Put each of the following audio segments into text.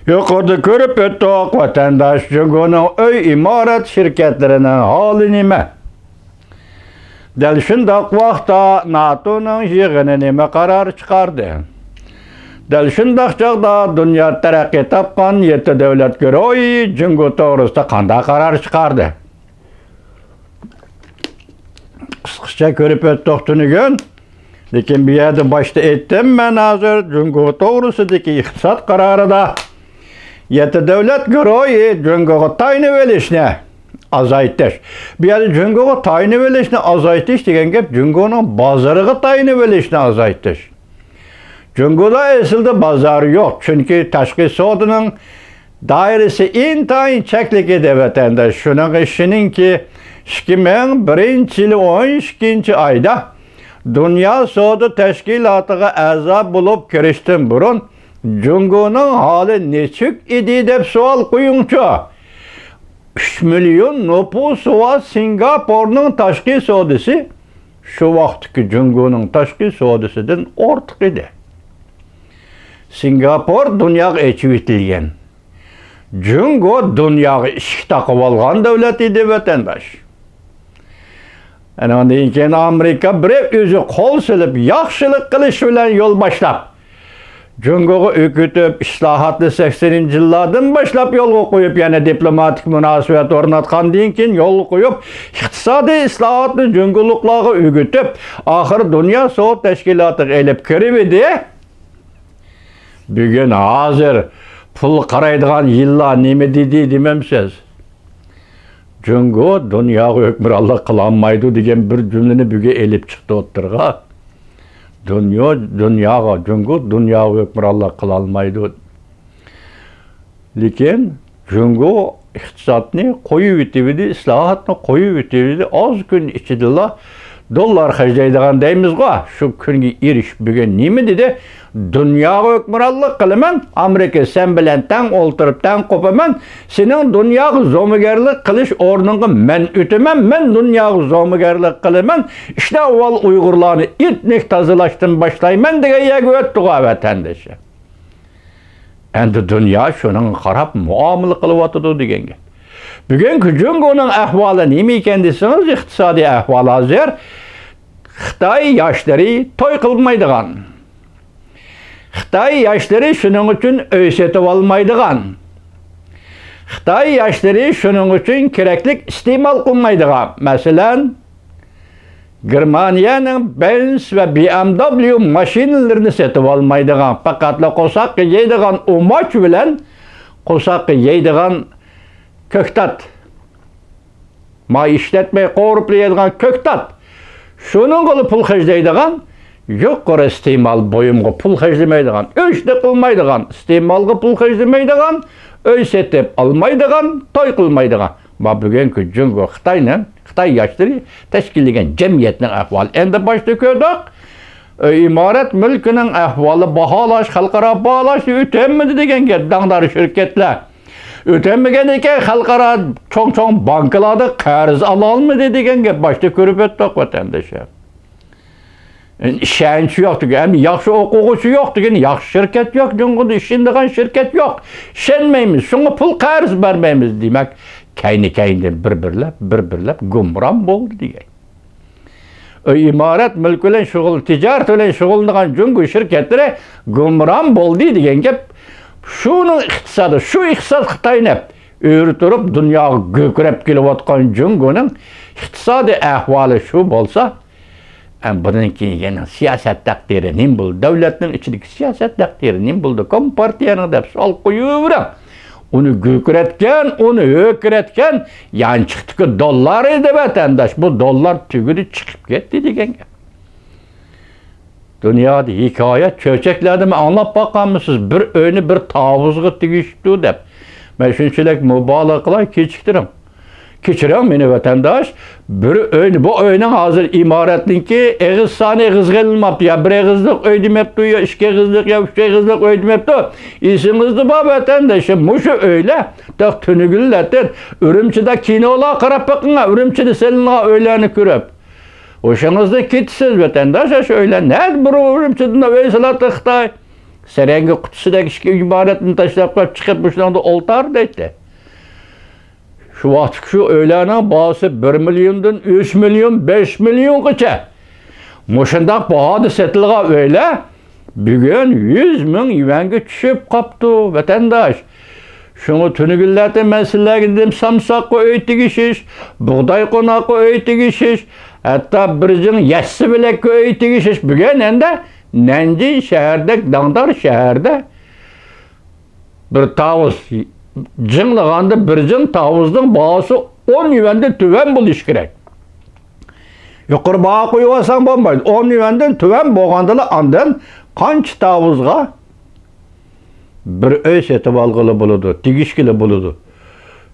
Yukarıda görüp öttük vatandaş Cungo'nun öy imaret şirketlerinin hali nime? Del şundak vaqta NATO'nun yığını nime karar çıkardı? Del şundak çağda dünya terakki tapkan 7 devlet göre Cungo doğrusunda kanda karar çıkardı? Kısıkça görüp öttük tünügün. Lekin bir yerde başta ettim ben hazır Cungo doğrusundaki iktisat kararı da 7 devlet göre Cungo'ga tayini velişine azaytiş. Bir yerde Cungo'ga tayini velişine azaytiş degen gep Cungo'nun bazarıga tayini velişine azaytiş. Cungo'da esilde bazarı yok. Çünkü taşkı sodunun dairesi intayin çeklik edevetende. Şunun işinin ki 2001-12 ayda Dünya Sodu Teşkilatı'na aza bulup kiriştim burun. Cungo'nun hali neçük idi dep sual koyunçu. 3 milyon nüfusu var Singapur'un taşkı sodisi. Şu vaxtki Cungo'nun taşkı sodisinden ortak idi. Singapur dünyaga eçivitilgen. Cungo dünyaga işik takıp algan devlet idi vatandaş. Ondan keyin Amerika bir özü kol silip yaxşılık kılış bilen yol başlap. Cungo'ga ökütüp islahatlı 80-ci yıllardan başlap yol koyup yani diplomatik münasebet ornatkan deyin yol koyup iktisadi islahatlı Cungolukları ökütüp ahır Dünya Soğuk Teşkilatı elip kiribidi. Bugün hazır pul qaraydigan yıllar neme dedi dememsiz. Cungo dünyaga hükmürallık kılanmaydı degen bir cümleni büge elip çıktı oturga. Dünyaga Cungo dünyaga hükmürallık kılanmaydı. Lekin Cungo iktisatını koyu bitividi, islahatını koyu bitividi. Az gün içidila dollar harcaydigan deymiz go. Şu günge iriş büge neme dedi? Dünyaga hükmürallık kılıman, Amerika sen bilen tan olturup tan kopaman, senin dünyaga zomugerlik kılış ornunga men ütümen, men dünyaga zomugerlik kılıman, işte oval Uygurlarını etnik tazılaştın başlayman dege yeg öttü vatandaşı. Endi dünya şunun qarap muamele kılıp atıdı degenge. Bugünkü Cungo'nun ahvalı neme ekan deseniz, iqtisadi ahvalı hazır. Xitay yaşları toy kılmaydıgan. Xitay yaşları şunun için öysetip almaydıgan. Xitay yaşları şunun için kereklik istimal kılmaydıgan. Mesela Germaniyanın Benz ve BMW maşinelerini setip almaydıgan. Fakat kosak yeydigan umaç bilen kosak yeydigan köktat. Ma işletmeyi qorup yeydigan köktat. Şunun kılı pul hecdeydigan. Yok kore istimal boyumga pul heclemeydigan, öşte kılmaydigan, istimalga pul heclemeydigan, öysetip almaydigan, toy kılmaydigan. Ma bugünkü Cungo Xitay yaşları teşkilligen cemiyetinin ahvalı. Endi başta kördük, imaret mülkünün ahvalı bahalaş, halkara bahalaş, ötenmedi degen ki dağdarı şirketler. Ötenmegen eken halkara çoğun bankalarda qarz alalmedi degen ki başta görüp öttük vatandaşa. İşençi yoktu, hem yaxşı okuğusu yoktu, yaxşı şirket yok, Cungo'da işindiğen şirket yok. İşenmeyimiz, şuna pul qarz vermeyimiz demek, kayni bir-birlep gumram boldu diye. İmaret mülkülen şugul, ticaret ölen şugulduğun Cungo şirketleri gumram boldu diyen gep, şunun iktisadı, şu iktisat Xitay'ın hep öğütürüp dünya gökürep gelip atkan Cungo'nun iktisadi ahvalı şu bolsa, bununki yani siyaset takdiri nim buldu, devletin içindeki siyaset takdiri nim buldu, Kompartiyanın da sol koyuyorum. Onu göküretken, onu öküretken, yan çıktı ki dollar edi vatandaş. Bu dollar tügülü çıkıp gitti degen. Dünyada hikaye çöçeklerimi anlap bakanmışsınız. Bir önü bir tavuzga tigişti dep. Ben şunçilek mübalağa kılay keçiktirim. Keçirem beni vatandaş. Bir öynü, bu öynün hazır imaretlinki eğiz sani eğiz gelmap ya. Bir eğizlik öydümepti ya, iki eğizlik ya, üç eğizlik öydümepti. İsimizdi bu vatandaşım. Muşu öyle. Tak tünügülletir. Ürümçide kinola karap bakına. Ürümçide seninle öyleni kürüp. Hoşunuzda kitsiz vatandaş öyle. Ne bu ürümçide veyselatı Xitay? Serengi kutusidagi ishga iboratini tashlab qo'yib chiqib bushlarda oltar deydi. Shu vaqt shu o'ylarning bahosi 1 milliondan 3 million, 5 milliongacha. Mushundaq bahoda sotilgan o'ylar bugun 100 ming yuanga tushib qopti, vatandosh. Şunu tünügüllerden ben sizlerge dedim, samsakka öy tigişiş, buğday konakka öy tigişiş, hatta birizin yassı bilekka öy tigişiş. Bugün ende Nanjing şehirde, Dangdar şehirde bir tavuz, jınlığanda birizin tavuzun bahası 10 yuvandan tüven buluş gerek. Yukarı bağa koyuyorsan bombaydı. 10 yuvandan tüven boğandalı andan kanç tavuzga bir öy setip algılı buludu, tigişkili buludu.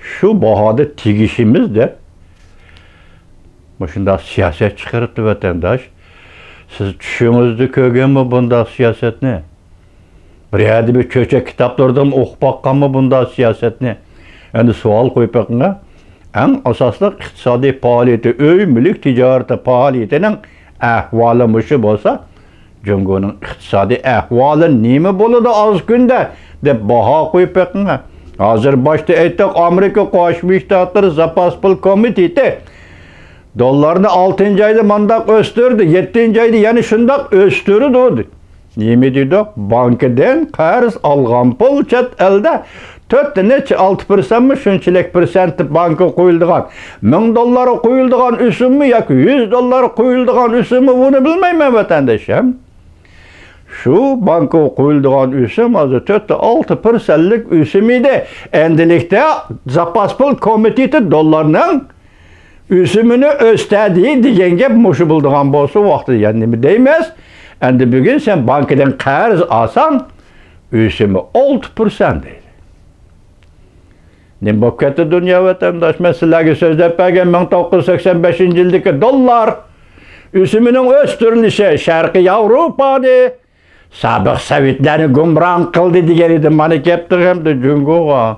Şu bahada tigişimiz de şunda siyaset çıkarıptı vatandaş. Siz düşünüzde kögen mi bunda siyaset ne? Bir yerde bir köçek kitaplardan okup bakkan mı bunda siyaset ne? Yani sual koyup bakına en asaslı iktisadi faaliyeti, öy mülk ticareti faaliyetinin ahvalıymışı olsa Cumhur'un iktisadi ahvalı nime boludu az günde de baha koyup bakına. Hazır başta ettik Amerika Qo'shma Shtatlar Zapas Pul Komiteti dollarını 6. ayda mandak östürdü, 7. ayda yani şundak östürdü. Nime dedi? Bankadan qarz algan pul chet elde 4,6% mi şunçilik persent banka qo'yildigan. $1000 qo'yildigan üsümü yoki $100 qo'yildigan üsümü bunu bilmayman vatandaşım. Şu banka qo'yildigan üsüm hozir 4,6%lik üsüm idi. Endilikda Zapas Pul Komiteti dollarning üsümünü östedi degan gap mushu bo'ldigan bo'lsa vaqtida yani nima deymiz? Endi bugun sen bankadan qarz olsang üsümü 6% deydi. Nima bo'lib ketdi dunyo vatandosh? Men sizlarga so'zlab bergan 1985-yildagi dollar üsümünün o'stirilishi Sharqiy Yevropani sabiq Sovetlarni gumron qildi degan edi. Mana kelibdi hamda Jungoga.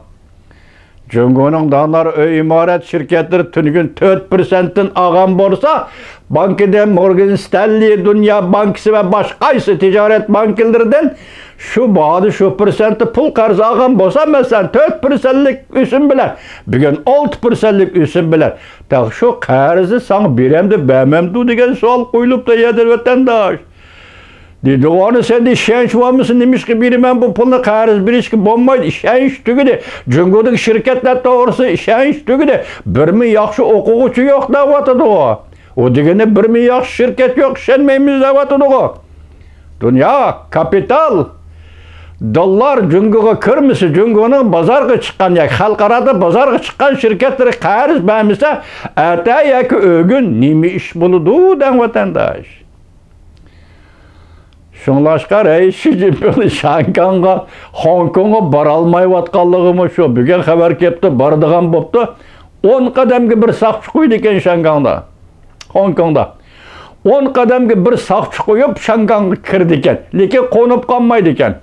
Jungoning donar öy imorat şirketleri tünügün 4%'dan olgan bo'lsa, bankadan Morgan Stanley, Dünya Bankası ve başqaysi ticaret bankalarından şu bahada şu persenti pul qarz olgan bo'lsa, mesela 4%lik üsüm bilan, bugün 6%lik üsüm bilan, ta şu qarzni sana beremdi, bermemdi degan savol qo'yilibdi yedir vatandosh. Dedi onu sen de işenç var mısın demiş ki biri ben bu pulunu qarz biriş ki bombaydı işenç tügüdü. Cüngudaki şirketler doğrusu işenç tügüdü. Bir mi yaxşı okuğucu yok davatıdı o. O degene bir mi yaxşı şirket yok işenmeyimiz davatıdı o. Dünya, kapital, dollar cünguga kırmızı cüngunun bazarga çıkan ya halkarada bazarga çıkan şirketleri qarz vermişse erta yaki ögün nimi iş buludu den vatandaş. Şunlaşqa reis Xi Jinping Şanganga, Hong Kong'a baralmayvatqanlığımı şu. Bugün xabar kepti, bardigan bopti. 10 qadamga bir saqchi qo'ydi ekan Shangangda. Hong Kongda. 10 qadamga bir saqchi qo'yib Shangangga kirdi ekan. Lekin qo'nib qolmaydi ekan.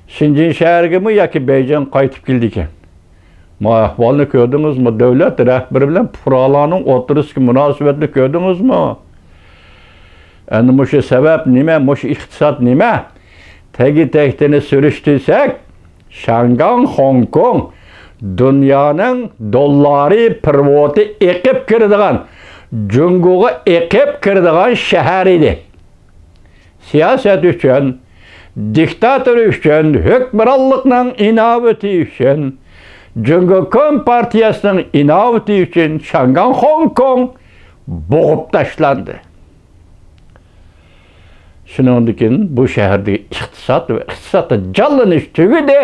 Shenzhen shahrigami yoki Beijing qaytib keldi ekan. Ma ahvolni ko'rdingizmi? Davlat rahbari bilan fuqarolarning o'tirishga munosabatni ko'rdingizmi? Endi mushu sebep nima, mushu iqtisod nima? Tegi-tegini surishtirsak, Shangang, Hong Kong dunyoning dollari pirvoti eqib kiradigan, Jungoga eqib kiradigan shahar edi. Siyosat uchun, diktator uchun, hukmronlikning inovati uchun, Jungo Kompartiyasining inovati uchun Shangang, Hong Kong bo'g'ib tashlandi. Shuningdek, bu shahardagi iqtisod va iqtisodda jonlanish tugidi,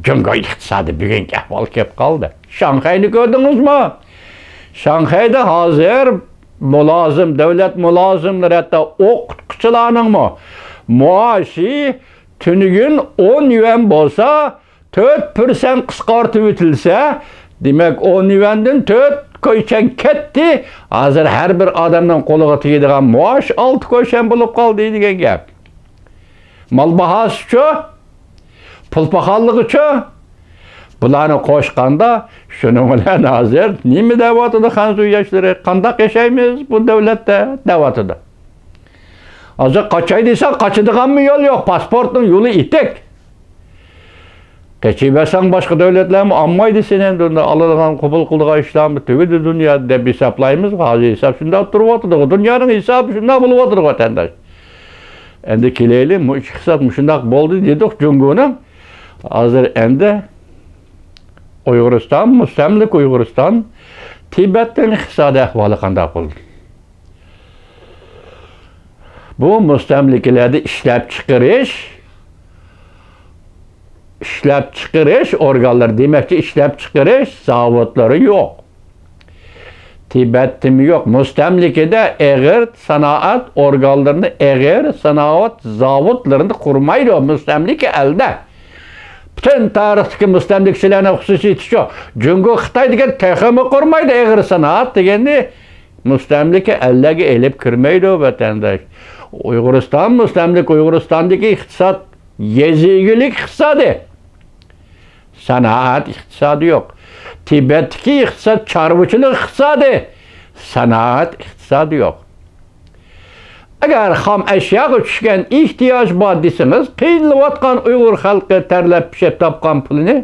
Jungo iqtisodi bugungi ahvol kelib qoldi. Shanxayni ko'rdingizmi? Shanxayda hozir mulozim, davlat mulozimlari hatto o'qituvchilarning maoshi tunigun 10 yuan bo'lsa, 4% qisqartib o'tilsa, demak 10 yuandan 4 ko'chan ketdi. Hozir har bir odamning qo'liga tegadigan maosh 6 ko'chan bo'lib qoldi degan gap. Mol bahosi-chi, pul paxalligichi bularni qo'shganda shuning bilan hozir nima deyotdi Xanzu yoshlari, qanday yashaymiz bu davlatda deyotdi. Azı kaçay desen kaçıdığan mı yol yok. Pasportun yolu itek. Geçiversen başka devletler mi anmaydı senin alırgan kubul kıldığa İslam'ı tüvüdü dünya dep hesaplayımız. Hazır hesap şunda durup oturduk. Dünyanın hesabı şunda bulup oturduk vatandaş. Endi kileyli bu hesap şundak boldu dedik Cumhur'un. Hazır endi Uyg'uriston, mustamlik Uyg'uriston, Tibet'in iqtisodiy ahvoli qanday bo'ldi? Bu mustamlikalarda ishlab chiqarish organları demakchi ishlab chiqarish zavodlari yo'q. Tibet'im yo'q. Mustamlikada eg'ir sanoat organlarini, eg'ir sanoat zavodlarini qurmaydi mustamlika elde. Bütün tarixdagi mustamlikchilarning xususiyati shu. Jungo Xitoy degan texmi qurmaydi, eg'ir sanoat deganda mustamlika ellarga elib kirmaydi vatandosh. Uyg'uriston mustamlik Uyg'uristondagi iqtisod yezigilik iqtisodi. Sanoat iqtisodi yo'q. Tibetdagi iqtisod chorvachilik iqtisodi. Sanoat iqtisodi yo'q. Agar xam ashyoga tushgan ehtiyoj bor desamiz, qiyinlayotgan Uyg'ur xalqi terlab pishib topgan pulini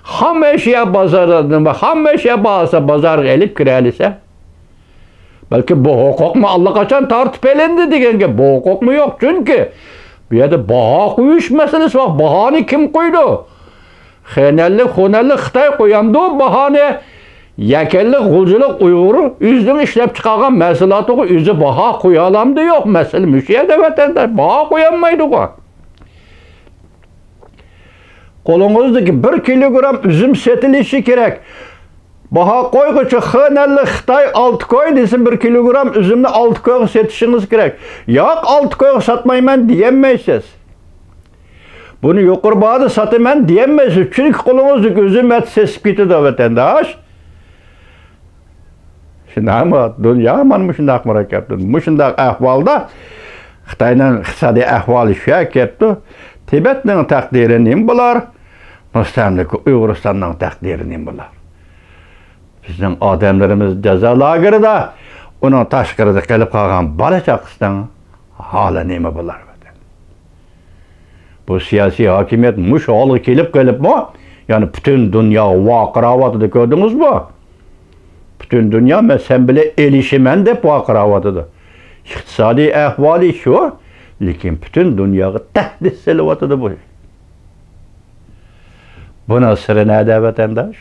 ham ashyo bozoridan va ham ashyo bahası bozorga elib kiralisa, balki bu huquqmi allaqachon tortib elindi deganga bu huquqmi yo'q, chunki bu yerda baho qo'yish masalasi bor. Bahoni kim qo'ydi? Xonallik Xitoy qo'yamdi bahoni. Yakellik, g'uljilik Uyg'ur o'zining ishlab chiqargan mahsulotiga o'zi baho qo'ya olamdi yo'q. Masala shu yerda vatandosh baho qo'ya olmaydi. Qo'lingizdagi 1 kilogram uzum setilishi kerak. Baho qo'yg'ichi Xonallik Xitoy 6 koy desin 1 kilogram uzumni 6 koyga setishingiz kerak. Yo'q 6 koyga satmayman diyemmaysiz. Buni yuqori bahoda sataman diyemmaysiz. Chunki qo'lingizdagi uzum et sesib ketadi vatandosh. Shundaqmi? Dunyo mana shunday murakkabdir. Shunday ahvolda Xitoyning iqtisodiy ahvoli shu ketdi. Tibetning taqdiri nim bo'lar? Mustamlik Uyg'uristonning taqdiri nim bo'lar? Bizning odamlarimiz jazo lagerida, uning tashqarida qolib qolgan bola chaqasidan holi nima bo'lar? Bu siyosiy hokimiyat mush holga kelib qolibmi? Ya'ni butun dunyo vaqiravatida ko'rdingizmi? Bütün dünya men sen bile erişimen deb vaqiravatıdı. İqtisadi ahvoli şu, lekin bütün dünyaya tahdid selavatıdı bu. Buna sırrı nerede vatandaş?